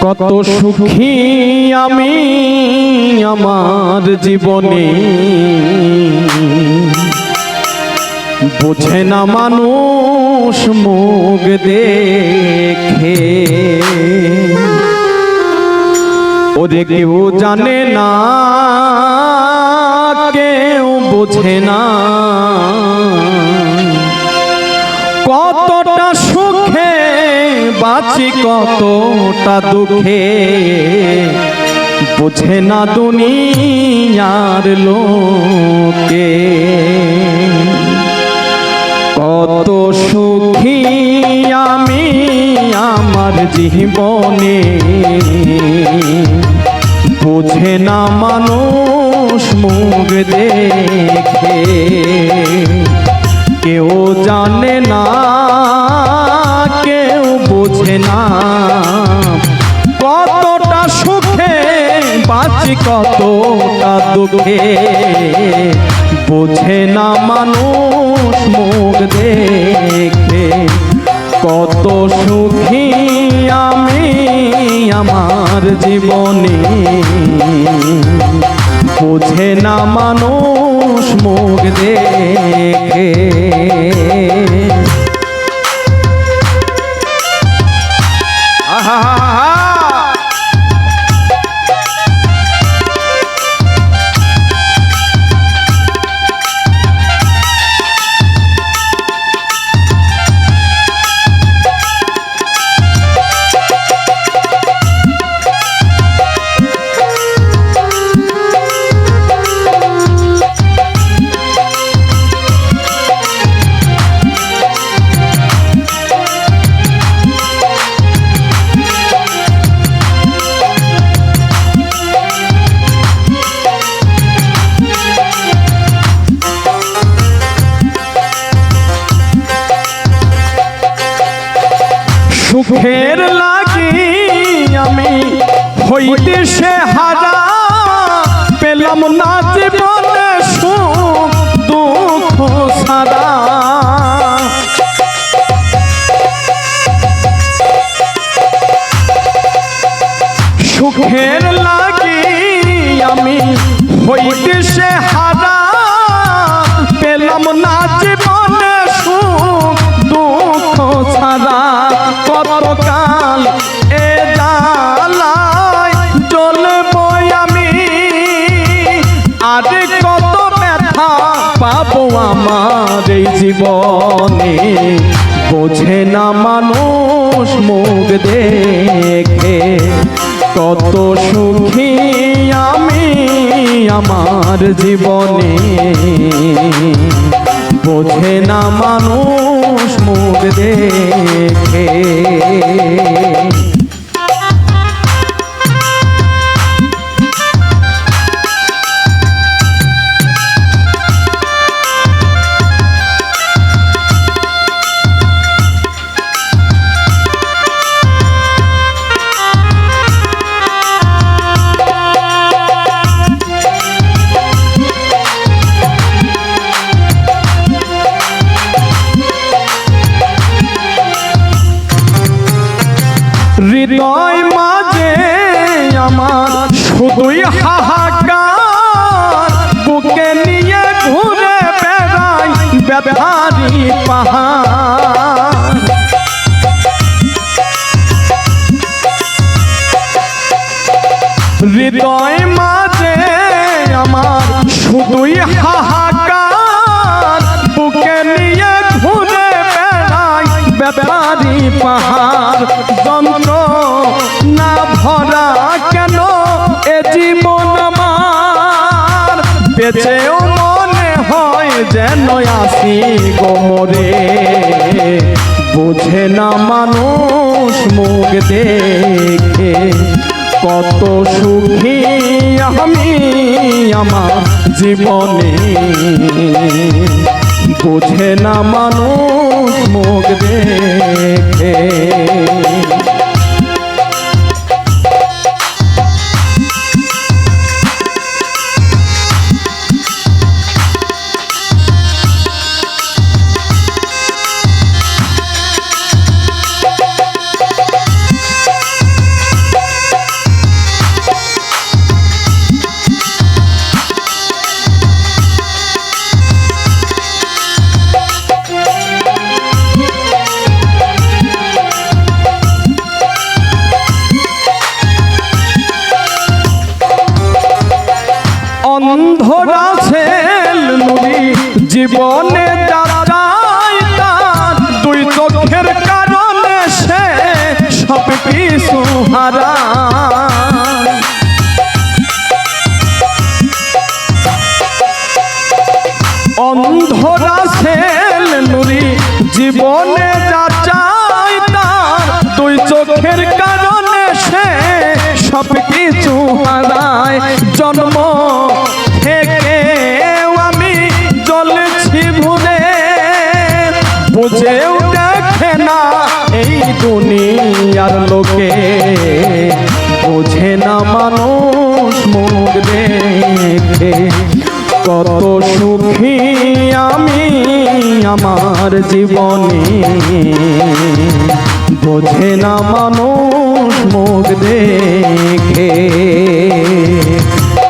কত সুখী আমি আমার জীবনে, বোঝে না মানুষ মুখ দেখে। ওরে কেউ জানে না, কেউ বোঝে না, কতটা সুখে বাঁচি কতটা দুঃখে। বোঝে না দুনিয়ার লোকে, কত সুখী আমি আমার জীবনে, বোঝে না মানুষ মুখ দেখে। কেউ জানে না, কেউ বোঝে না, কতটা সুখে বাঁচি কতটা দুঃখে। বোঝে না মানুষ মুখ দেখে। কত সুখী আমি আমার জীবনে, বোঝে না মানুষ মুখ দেখে। সুখের লাগি আমি হইতে সে হারা, পেলাম না জীবনে সুখ দুঃখ সারা। সুখের লাগি আমি হইতে সে হারা, পেলাম না জীবনে সুখ দুঃখ ছাড়া। কতকাল এ জ্বালায় জ্বলবো আমি, আর কত ব্যথা পাবো আমার এই জীবনে। বোঝে না মানুষ মুখ দেখে। কত সুখী আমি আমার জীবনে, বোঝে না মানুষ মুখ দেখে। হৃদয় মাঝে আমার শুধুই হাহাকার, বুকে নিয়ে ঘুরে বেড়াই ব্যথারি পাহাড়। হৃদয় মাঝে আমার শুধুই হাহাকার, বুকে নিয়ে ঘুরে বেড়াই ব্যথারি পাহাড়। যন্ত্র না ভরা কেন এ জীবন আমার, বেঁচেও মনে হয় যেন আসি গোমরে। বোঝে না মানুষ মুখ দেখে। কত সুখী আমি আমার জীবনে, বোঝে না মানুষ মুখ দেখে। অন্ধরা ছেল নুরি জীবনে যা চায় তার দুই চোখের কারণে সে সব কিছু হারায়। অন্ধরা ছেল নুরি জীবনে যা চায় তার দুই চোখের কারণে সে সব কিছু হারায়। জন্ম থেকে আমি জ্বলছি ভুলে, বুঝেও দেখে না এই দুনিয়ার লোকে, বোঝে না মানুষ মুখ দেখে কত সুখী আমি আমার জীবনে, বোঝে না মানুষ মুখ দেখে।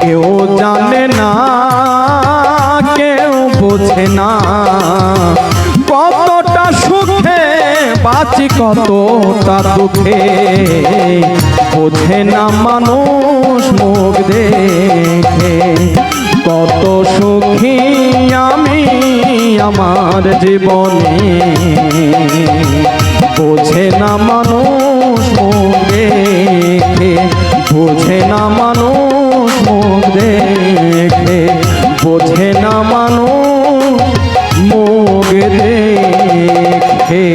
কেউ জানে না কেউ বোঝে না কতটা সুখে বাঁচি কতটা দুঃখে, বোঝে না মানুষ মুখ দেখে কত সুখী আমি আমার জীবনে, বোঝে না মানুষ মুখ দেখে, বোঝে না মানুষ মুখ দেখে, বোঝে না মানুষ মুখ দেখে।